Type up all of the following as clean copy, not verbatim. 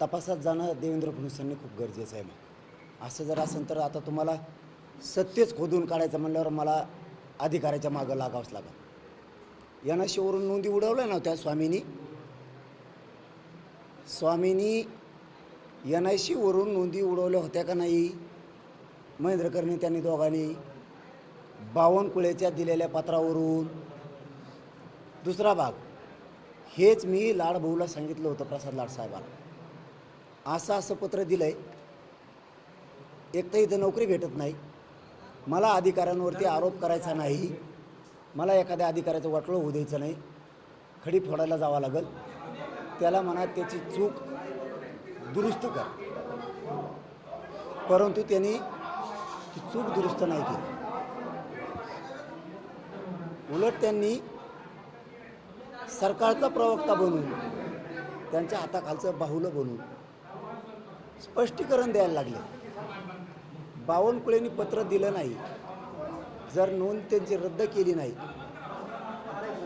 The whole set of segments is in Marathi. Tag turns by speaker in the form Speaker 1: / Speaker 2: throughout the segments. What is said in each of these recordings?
Speaker 1: तपासात जाणं देवेंद्र फडणवीसांनी खूप गरजेचं आहे. मग असं जर असेल तर आता तुम्हाला सत्तेच खोदून काढायचं म्हणल्यावर मला अधिकाराच्या मागं लागावंच लागेल. एनआयसीवरून नोंदी उडवल्या नव्हत्या स्वामींनी एनआयसीवरून नोंदी उडवल्या होत्या का नाही? महेंद्र कर्णे त्यांनी दोघांनी बावनकुळेच्या दिलेल्या पत्रावरून. दुसरा भाग, हेच मी लाडभाऊला सांगितलं होतं, प्रसाद लाड साहेबांना. असं पत्र दिलं आहे. एक तर इथं नोकरी भेटत नाही, मला अधिकाऱ्यांवरती आरोप करायचा नाही, मला एखाद्या अधिकाऱ्याचं वाटलं होऊ द्यायचं नाही, खडी फोडायला जावं लागेल, त्याला म्हणा त्याची चूक दुरुस्त कर. परंतु त्यांनी ती चूक दुरुस्त नाही केली. उलट त्यांनी सरकारचा प्रवक्ता बनून त्यांच्या हाताखालचं बाहुलं बनून स्पष्टीकरण द्यायला लागले. बावनकुळेंनी पत्र दिलं नाही, जर नोंद त्यांची रद्द केली नाही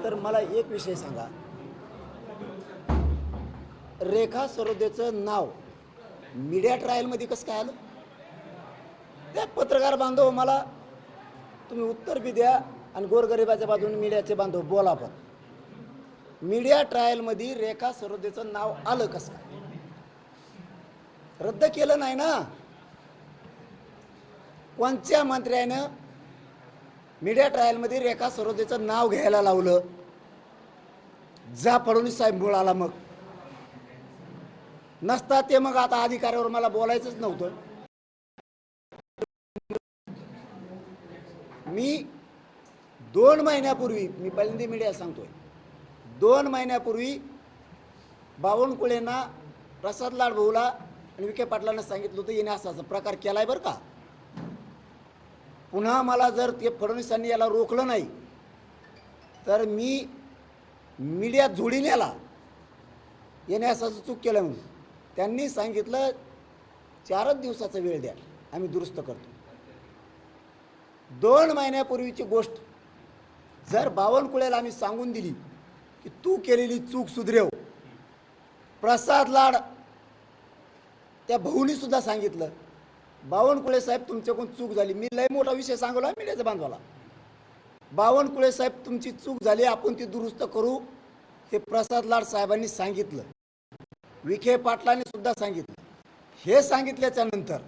Speaker 1: तर मला एक विषय सांगा, रेखा सरोदेचं नाव मीडिया ट्रायलमध्ये कसं काय आलं? त्या पत्रकार बांधव मला तुम्ही उत्तर बी द्या आणि गोरगरिबाच्या बाजूने मीडियाचे बांधव बोला. पण मीडिया ट्रायलमध्ये रेखा सरोदेचं नाव आलं कसं काय? रद्द केलं नाही ना. कोणत्या मंत्र्यानं मीडिया ट्रायलमध्ये रेखा सरोदेचं नाव घ्यायला लावलं? जा फडणवीस साहेब बोलायला मग नसता ते, मग आता अधिकाऱ्यावर मला बोलायचंच नव्हतं. मी 2 महिन्यापूर्वी, मी पहिल्यांदा मीडिया सांगतोय, 2 महिन्यापूर्वी बावनकुळेंना, प्रसाद लाडभाऊला आणि विखे पाटलांना सांगितलं होतं येणे असा प्रकार केलाय बरं का. पुन्हा मला जर ते फडणवीसांनी याला रोखलं नाही तर मी मीडियात जोडीन याला, येणे असं चूक केलं म्हणून. त्यांनी सांगितलं 4 दिवसाचा वेळ द्या, आम्ही दुरुस्त करतो. 2 महिन्यापूर्वीची गोष्ट जर बावनकुळेला आम्ही सांगून दिली की तू केलेली चूक सुधरव, प्रसाद लाड त्या भाऊनी सुद्धा सांगितलं बावनकुळे साहेब तुमच्याकडून चूक झाली. मी लय मोठा विषय सांगला मीडियाच्या बांधवाला, बावनकुळे साहेब तुमची चूक झाली, आपण ती दुरुस्त करू. हे प्रसाद लाड साहेबांनी सांगितलं, विखे पाटलांनी सुद्धा सांगितलं. हे सांगितल्याच्या नंतर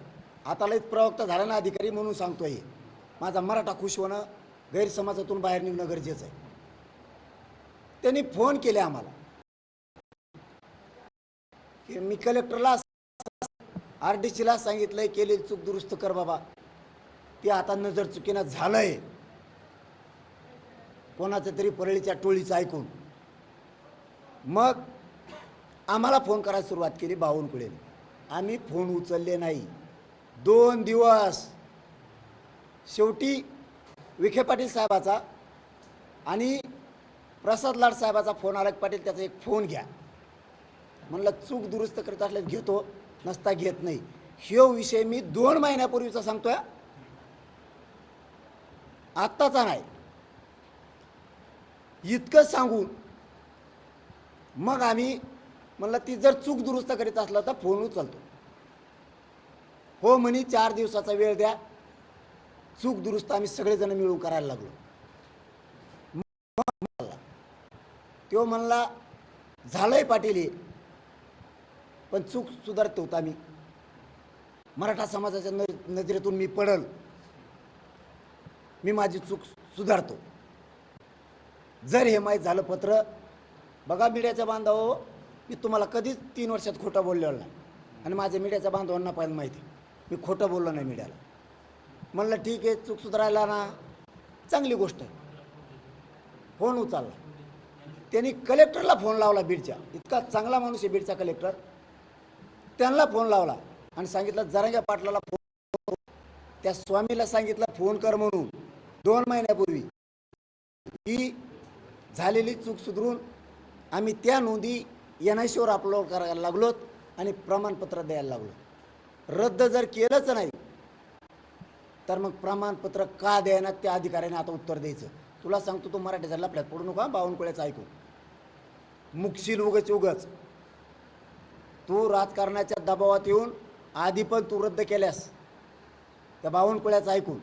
Speaker 1: आता लय प्रवक्ता झाला ना अधिकारी म्हणून सांगतोय, माझा मराठा खुश होणं, गैरसमाजातून बाहेर निघणं गरजेचं आहे. त्यांनी फोन केले आम्हाला की मी कलेक्टरला RDCला सांगितलंय केलेली चूक दुरुस्त कर बाबा, ते आता नजर चुकीनं झालंय कोणाचं तरी परळीच्या टोळीचं ऐकून. मग आम्हाला फोन करायला सुरुवात केली बावनकुळेने. आम्ही फोन उचलले नाही 2 दिवस. शेवटी विखे पाटील साहेबाचा आणि प्रसाद लाड साहेबाचा फोन आला. पाटील त्याचा एक फोन घ्या म्हणलं, चूक दुरुस्त करत असल्यास घेतो, नसता घेत नाही. हे विषय मी 2 महिन्यापूर्वीचा सांगतोय, आत्ताचा नाही. इतकं सांगून मग आम्ही म्हणलं ती जर चूक दुरुस्त करीत असला तर फोन उचलतो. हो म्हणे 4 दिवसाचा वेळ द्या, चूक दुरुस्त आम्ही सगळेजण मिळून करायला लागलो. तो म्हणला झालंय पाटील हे, पण चूक सुधारत होता. मी मराठा समाजाच्या नजरेतून मी पडल, मी माझी चूक सुधारतो. जर हे माहीत झालं पत्र, बघा मीडियाच्या बांधव, मी तुम्हाला कधीच 3 वर्षात खोटं बोललेलं नाही आणि माझ्या मीडियाच्या बांधवांना पण माहिती मी खोटं बोललो नाही मीडियाला. म्हणलं ठीक आहे, चूक सुधारायला ना चांगली गोष्ट आहे. फोन उचलला. त्यांनी कलेक्टरला फोन लावला बीडच्या, इतका चांगला माणूस आहे बीडचा कलेक्टर. त्यांना फोन लावला आणि सांगितलं जरांगे पाटलाला फोन, त्या स्वामीला सांगितलं फोन कर म्हणून 2 महिन्यापूर्वी. ही झालेली चूक सुधरून आम्ही त्या नोंदी NICवर अपलोड करायला लागलोत आणि प्रमाणपत्र द्यायला लागलो. रद्द जर केलंच नाही तर मग प्रमाणपत्र का द्यायना त्या अधिकाऱ्याने आता उत्तर द्यायचं. तुला सांगतो, तो मराठीचा लफड्यात पडू नका, बावनकुळेचं ऐकू मुक्षील उगच. तू राजकारणाच्या दबावात येऊन आधी पण तू रद्द केल्यास त्या बावनकुळ्याचं ऐकून.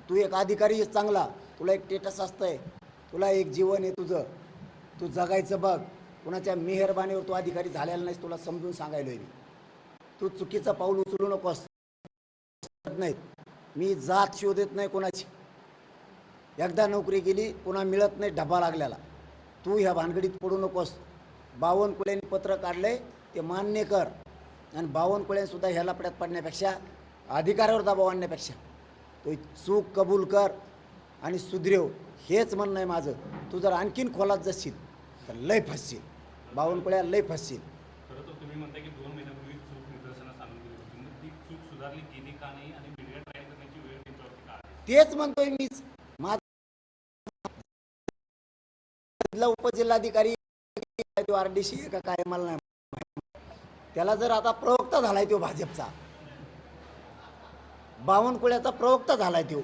Speaker 1: तू एक अधिकारी आहेस चांगला, तुला एक स्टेटस असतंय, तुला एक जीवन आहे तुझं, तू जगायचं बघ. कुणाच्या मेहरबानीवर तू अधिकारी झालेला नाहीस, तुला समजून सांगायलोय मी. तू चुकीचं पाऊल उचलू नकोस. नाही मी जात शोधत नाही कोणाची. एकदा नोकरी गेली पुन्हा मिळत नाही ढबा लागल्याला. तू ह्या भानगडीत पडू नकोस. बावनकुळ्यांनी पत्र काढलंय ते मान्य कर. आणि बावनकुळ्यांसुद्धा ह्या लफड्यात पडण्यापेक्षा, अधिकारावर दबाव आणण्यापेक्षा तो चूक कबूल कर आणि सुधरेव, हेच म्हणणं आहे माझं. तू जर आणखीन खोलात जाशील तर लय फसशील, बावनकुळ्या लय फसशील.
Speaker 2: खरं तर तुम्ही म्हणता की 2 महिन्यापूर्वी चूक निदर्शनास आणून दिली होती, मग ती चूक सुधारली गेली का नाही आणि मीडिया ट्रायल करण्याची वेळ त्यांच्यावरती का आली?
Speaker 1: तेच म्हणतोय मीच. माझा उपजिल्हाधिकारी RDC का काय मला नाही, त्याला जर आता प्रवक्ता झालाय तो भाजपचा, बावनकुळ्याचा प्रवक्ता झालाय तो,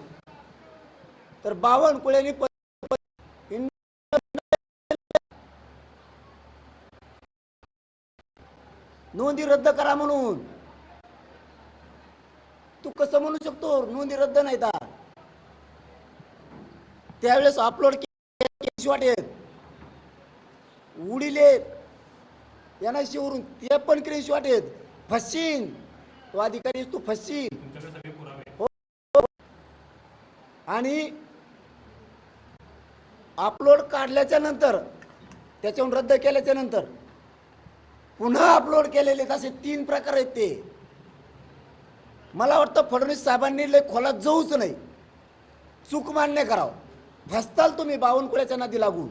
Speaker 1: तर बावनकुळ्यांनी नोंदी रद्द करा म्हणून. तू कसं म्हणू शकतो नोंदी रद्द नाही का? त्यावेळेस अपलोड केली वाटेत उडीले NIC वरून, ते पण स्क्रीनशॉट आहेत. फसशील तो अधिकारी, तू फसशील.
Speaker 2: तुमच्याकडे सगळे पुरावे
Speaker 1: हो. आणि अपलोड काढल्याच्या नंतर, त्याच्याहून रद्द केल्याच्या नंतर पुन्हा अपलोड केलेले असे 3 प्रकार आहेत ते. मला वाटतं फडणवीस साहेबांनी लय खोलात जाऊच नाही, चूक मान्य करावं. फसताल तुम्ही बावनकुळ्याच्या नादी लागून.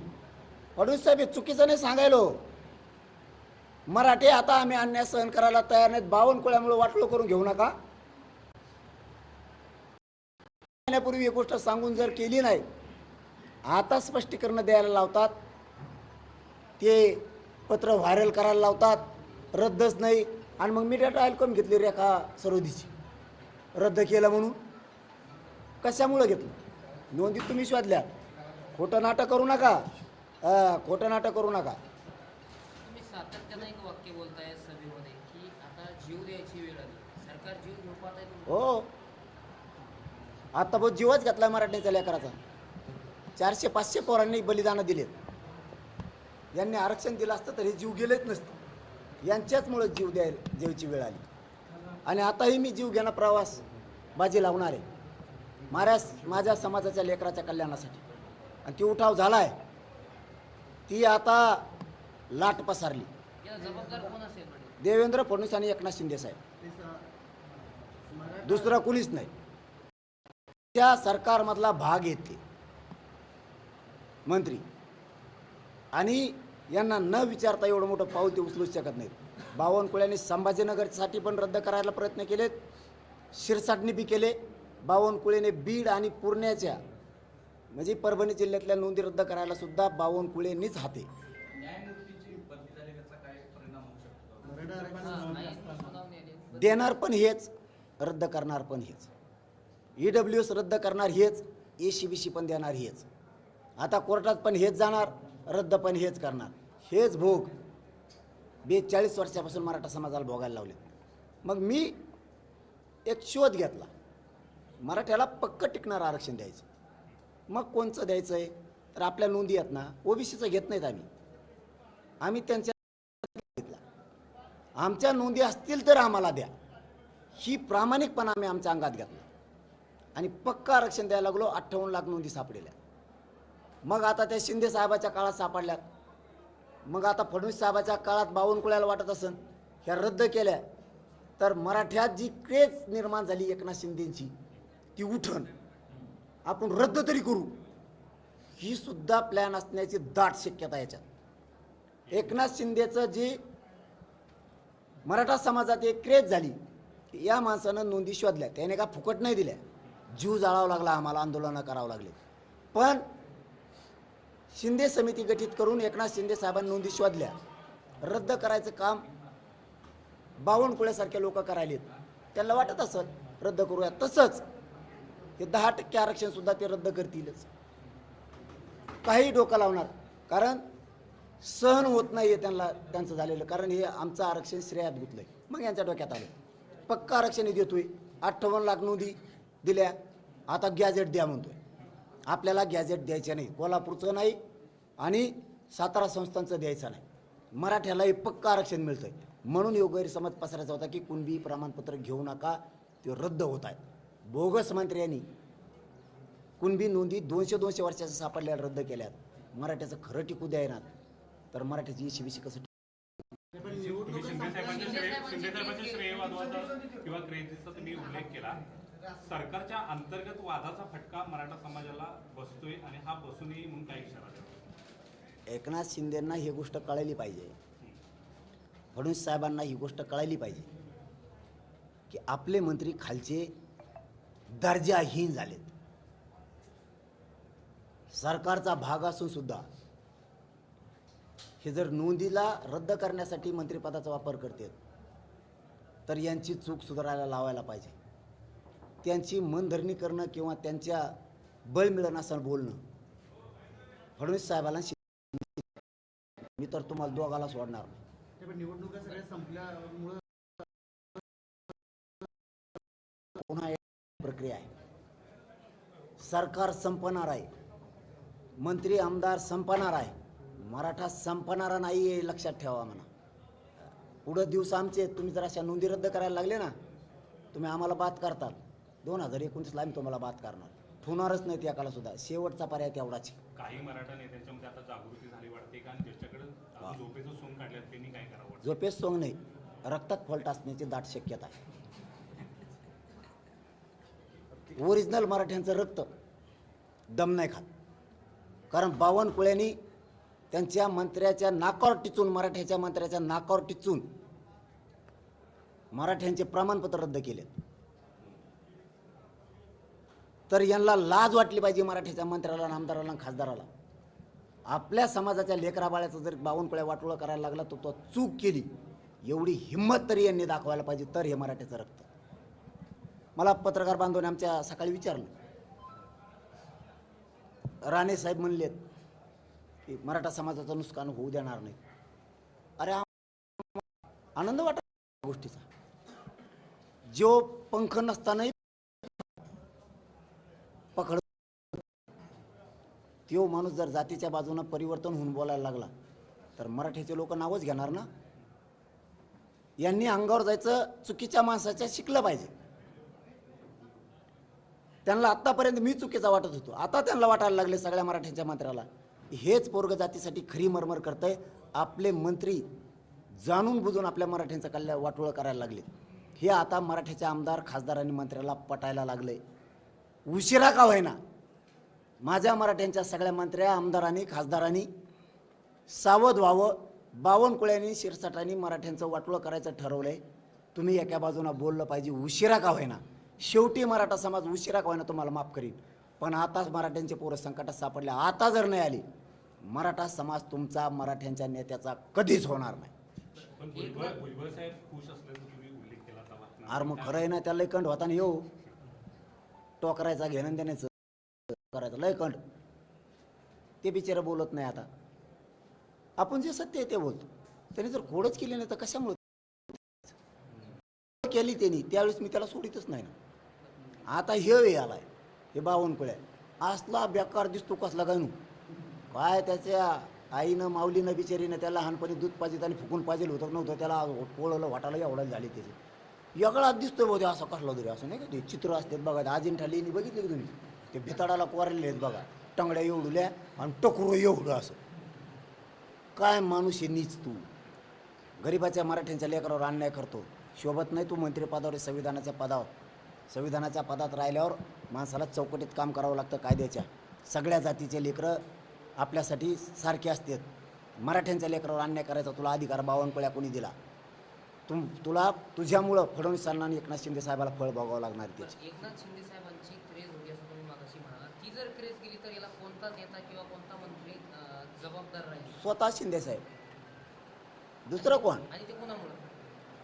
Speaker 1: फडणवीस साहेब चुकीचं नाही सांगायलो. मराठे आता आम्ही अन्याय सहन करायला तयार नाहीत. बावनकुळ्यामुळे वाटलो करून घेऊ नका. महिन्यापूर्वी एक गोष्ट सांगून जर केली नाही, आता स्पष्टीकरण द्यायला लावतात, ते पत्र व्हायरल करायला लावतात, रद्दच नाही. आणि मग मीडिया ट्रायल करून घेतली रेखा सरोदीची, रद्द केलं म्हणून. कशामुळं घेतलं? नोंदी तुम्ही शोधल्या. खोटं नाटक करू नका, खोटं नाटक करू नका.
Speaker 3: तुम्ही सातत्यानं एक वाक्य बोलताय सभेमध्ये की आता जीव द्यायची वेळ आली, सरकार जीव घेऊ पाहत आहे.
Speaker 1: हो, आता बहुत जीवच घेतला मराठीच्या लेकराचा. 400-500 पोरांनी बलिदान दिलेत. यांनी आरक्षण दिलं असतं तर हे जीव गेलेच नसते. यांच्याचमुळं जीवची वेळ आली. आणि आताही मी जीव घेणं प्रवास बाजी लावणार आहे माझ्या समाजाच्या लेकराच्या कल्याणासाठी. आणि ती उठाव झालाय, ती आता लाट पसरली.
Speaker 3: याला जबाबदार कोण असेल?
Speaker 1: देवेंद्र फडणवीस आणि एकनाथ शिंदे साहेब, दुसरं कुणीच नाही. त्या सरकारमधला भाग येते मंत्री, आणि यांना न विचारता एवढं मोठं पाऊल ते उचलूच शकत नाहीत. बावनकुळ्यांनी संभाजीनगरसाठी पण रद्द करायला प्रयत्न केलेत, शिरसाटणी बी केले. बावनकुळेने बीड आणि पूर्ण्याच्या म्हणजे परभणी जिल्ह्यातल्या नोंदी रद्द करायला सुद्धा बावनकुळेंनीच हाते. देणार पण हेच, रद्द करणार पण हेच. EWS रद्द करणार हेच, ACBC पण देणार हेच. आता कोर्टात पण हेच जाणार, रद्द पण हेच करणार. हेच भोग 42 वर्षापासून मराठा समाजाला भोगायला लावले. मग मी एक शोध घेतला, मराठ्याला पक्क टिकणार आरक्षण द्यायचं. मग कोणचं द्यायचं आहे तर आपल्या नोंदी आहेत ना, OBCचं घेत नाहीत आम्ही त्यांच्या घेतला. आमच्या नोंदी असतील तर आम्हाला द्या, ही प्रामाणिकपणा आम्ही आमच्या अंगात घेतला आणि पक्क आरक्षण द्यायला लागलो. 58 लाख नोंदी सापडलेल्या. मग आता त्या शिंदे साहेबाच्या काळात सापडल्यात. मग आता फडणवीस साहेबाच्या काळात बावनकुळ्याला वाटत असन ह्या रद्द केल्या तर मराठ्यात जी क्रेज निर्माण झाली एकनाथ शिंदेची ती उठण, आपण रद्द तरी करू, ही सुद्धा प्लॅन असण्याची दाट शक्यता याच्यात. एकनाथ शिंदेचं जी मराठा समाजात एक क्रेज झाली, या माणसानं नोंदी शोधल्या, त्याने का फुकट नाही दिल्या. जीव जाळावं लागला आम्हाला, आंदोलनं करावं लागले. पण शिंदे समिती गठीत करून एकनाथ शिंदे साहेबांनी नोंदी शोधल्या. रद्द करायचं काम बावनकुळ्यासारखे लोक करायलेत. त्यांना वाटत असत रद्द करूया, तसंच हे 10% आरक्षण सुद्धा ते रद्द करतीलच. काही डोकं लावणार, कारण सहन होत नाही त्यांना त्यांचं झालेलं, कारण हे आमचं आरक्षण श्रेयात गुंतलंय. मग यांच्या डोक्यात आलं पक्का आरक्षण देतोय, 58 लाख नोंदी दिल्या, आता गॅजेट द्या म्हणतोय. आपल्याला गॅजेट द्यायचे नाही, कोल्हापूरचं नाही आणि सातारा संस्थांचं द्यायचं नाही. मराठ्यालाही पक्का आरक्षण मिळतंय. म्हणून यो गैरसमज पसरायचा होता की कुणबी प्रमाणपत्र घेऊ नका, ते रद्द होत आहे. बोगस मंत्र्यांनी कुणबी नोंदी 200 वर्षाच्या सापडल्या रद्द केल्यात. मराठ्याचं खरं टिकू द्यायना तर मराठ्याची शिबिशी कसं
Speaker 2: तुम्ही शिंदे साहेबांच्या श्रेय वादवाचा किंवा क्रेझीचा तुम्ही उल्लेख केला. सरकारच्या अंतर्गत वादाचा फटका मराठा समाजाला बसतोय आणि हा बसू नये म्हणून काय इशारा द्यावा?
Speaker 1: एकनाथ शिंदेंना ही गोष्ट कळायली पाहिजे, फडणवीस साहेबांना ही गोष्ट कळायली पाहिजे की आपले मंत्री खालचे दर्जाहीन झालेत. सरकारचा भाग असून सुद्धा हे जर नोंदीला रद्द करण्यासाठी मंत्रिपदाचा वापर करतात तर यांची चूक सुधारायला लावायला पाहिजे. त्यांची मनधरणी करणं किंवा त्यांच्या बळ मिळणं असं बोलणं फडणवीस साहेबांना मी तर तुम्हाला दोघाला सोडणार नाही.
Speaker 4: निवडणुका सगळ्या संपल्यामुळे
Speaker 1: पुन्हा एक प्रक्रिया आहे. सरकार संपणार आहे, मंत्री आमदार संपणार आहे, मराठा संपणारा नाही हे लक्षात ठेवा. म्हणा पुढं दिवस आमचे, तुम्ही जर अशा नोंदी रद्द करायला लागले ना, तुम्ही आम्हाला बात करताल. 2029ला आम्ही तुम्हाला बात करणार, ठेवणारच नाही त्या काला सुद्धा. शेवटचा पर्याय तेवढाच.
Speaker 2: काही मराठा नेत्यांच्या मध्ये आता जागृती झाली वाटते का? आणि ज्याच्याकडे झोपेचं सोंग काढल्यात त्यांनी काय करावं?
Speaker 1: झोपेस सोंग नाही, रक्तात फॉल्ट असण्याची दाट शक्यता आहे. ओरिजिनल मराठ्यांचं रक्त दम नाही खात. कारण बावनकुळ्यांनी त्यांच्या मंत्र्याच्या नाकावर टिचून, मराठ्याच्या मंत्र्याच्या नाकावर टिचून मराठ्यांचे प्रमाणपत्र रद्द केले. तर यांना लाज वाटली पाहिजे मराठ्याच्या मंत्र्याला, आमदाराला, खासदाराला. आपल्या समाजाच्या लेकराबाळ्याचं जर बावनकुळ्या वाटोळं करायला लागला तर तो चूक केली एवढी हिंमत तरी यांनी दाखवायला पाहिजे. तर हे मराठ्याचं रक्त. मला पत्रकार बांधवाने आमच्या सकाळी विचारलं, राणे साहेब म्हणलेत की मराठा समाजाचं नुकसान होऊ देणार नाही. अरे आनंद वाटत गोष्टीचा. जो पंख नसतानाही पकड, तो माणूस जर जातीच्या बाजूनं परिवर्तन होऊन बोलायला लागला तर मराठीचे लोक नावच घेणार ना. यांनी अंगावर जायचं चुकीच्या माणसाच्या शिकलं पाहिजे. त्यांना आत्तापर्यंत मी चुकीचा वाटत होतो, आता त्यांना वाटायला लागले सगळ्या मराठ्यांच्या मंत्र्याला हेच पोरग जातीसाठी खरी मरमर करतंय. आपले मंत्री जाणून बुजून आपल्या मराठ्यांचं कल्याण वाटोळं करायला लागले. हे आता मराठ्याच्या आमदार, खासदार आणि मंत्र्याला पटायला लागले. उशिरा का होईना माझ्या मराठ्यांच्या सगळ्या मंत्र्या, आमदारांनी, खासदारांनी सावध व्हावं. बावनकुळ्यांनी, शिरसाटांनी मराठ्यांचं वाटोळं करायचं ठरवलंय. तुम्ही एका बाजूला बोललं पाहिजे, उशिरा का होईना. शेवटी मराठा समाज उशिरा का होईना तुम्हाला माफ करीन, पण आताच मराठ्यांचे पोरं संकटात सापडले. आता जर नाही आली मराठा समाज तुमचा, मराठ्यांच्या नेत्याचा कधीच होणार नाही.
Speaker 2: पण भुजबळ साहेब खुश असल्याचं तुम्ही उल्लेख केला होता.
Speaker 1: अरे मग खरं आहे ना, त्याला लय कंठ होता ना. येऊ टोकरायचा, घेणं देण्याचं करायचं लय कंठ. ते बिचारा बोलत नाही. आता आपण जे सत्य आहे ते बोलतो. त्याने जर खोडच केली नाही तर कशामुळे केली त्यांनी, त्यावेळेस मी त्याला सोडितच नाही ना. आता हे आलाय हे बावनकुळ्या असला बेकार दिसतो कसला काय काय. त्याच्या आईनं, माऊलीनं, बिचारीनं त्याला लहानपणी दूध पाजित आणि फुकून पाजेल होतं नव्हतं, त्याला पोळलं वाटायला एवढा झाली त्याची. वेगळाच दिसतोय बहुते असं कसला तरी. असं नाही का ते चित्र असतात बघा, अजिंठा लेणी बघितले की तुम्ही, ते भिताडाला कोरलेले आहेत बघा, टंगड्या एवढुल्या आणि टकुरू एवढं. असं काय माणूस आहे नीच. तू गरिबाच्या मराठ्यांच्या लेकरावर अन्याय करतो, शोभत नाही. तू मंत्रिपदावर, संविधानाच्या पदावर, संविधानाच्या पदात राहिल्यावर माणसाला चौकटीत काम करावं लागतं कायद्याच्या. सगळ्या जातीचे लेकरं आपल्यासाठी सारखे असतात. मराठ्यांच्या लेकरावर अन्याय करायचा तुला अधिकार बावनकुळ्या कोणी दिला? तुला तुझ्यामुळं फडणवीसांना आणि एकनाथ शिंदे साहेबाला फळ भोगावं लागणार त्याची.
Speaker 3: एकनाथ शिंदे साहेबांची क्रेज होती असं तुम्ही मागाशी म्हणाला. ती जर क्रेज गेली तर याला कोणता नेता किंवा कोणता मंत्री जबाबदार राहील?
Speaker 1: स्वतः शिंदे साहेब, दुसरं कोण?
Speaker 3: आणि ते कोणामुळं?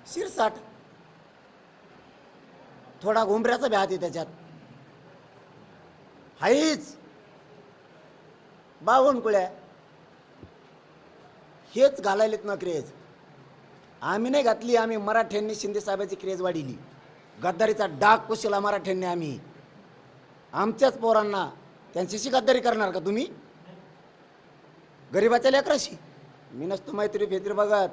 Speaker 1: शिरसाट. थोडा घुमऱ्याचा भ्यात आहे त्याच्यात. हाईच बावनकुळ्या हेच घालायलेत ना क्रेज. आम्ही नाही घातली, आम्ही मराठ्यांनी शिंदे साहेबांची क्रेज वाढिली. गद्दारीचा डाग पुसला मराठ्यांनी आम्ही. आमच्याच पोरांना त्यांच्याशी गद्दारी करणार का तुम्ही? गरिबाच्या लेकराशी मी नसतो मैत्री फेत्री बघत.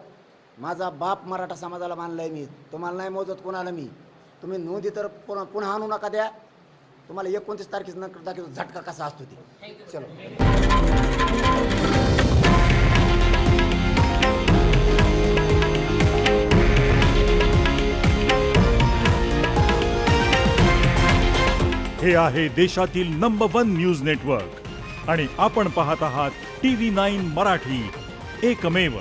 Speaker 1: माझा बाप मराठा समाजाला मानलाय मी. तुम्हाला नाही मोजत कोणाला मी. तुम्ही नोंदी तर पुन्हा आणू नका द्या. तुम्हाला 29 तारखेचा झटका कसा असतो ते. चलो.
Speaker 5: हे आहे देशातील नंबर 1 न्यूज नेटवर्क आणि आपण पाहत आहात TV9 मराठी, एकमेव.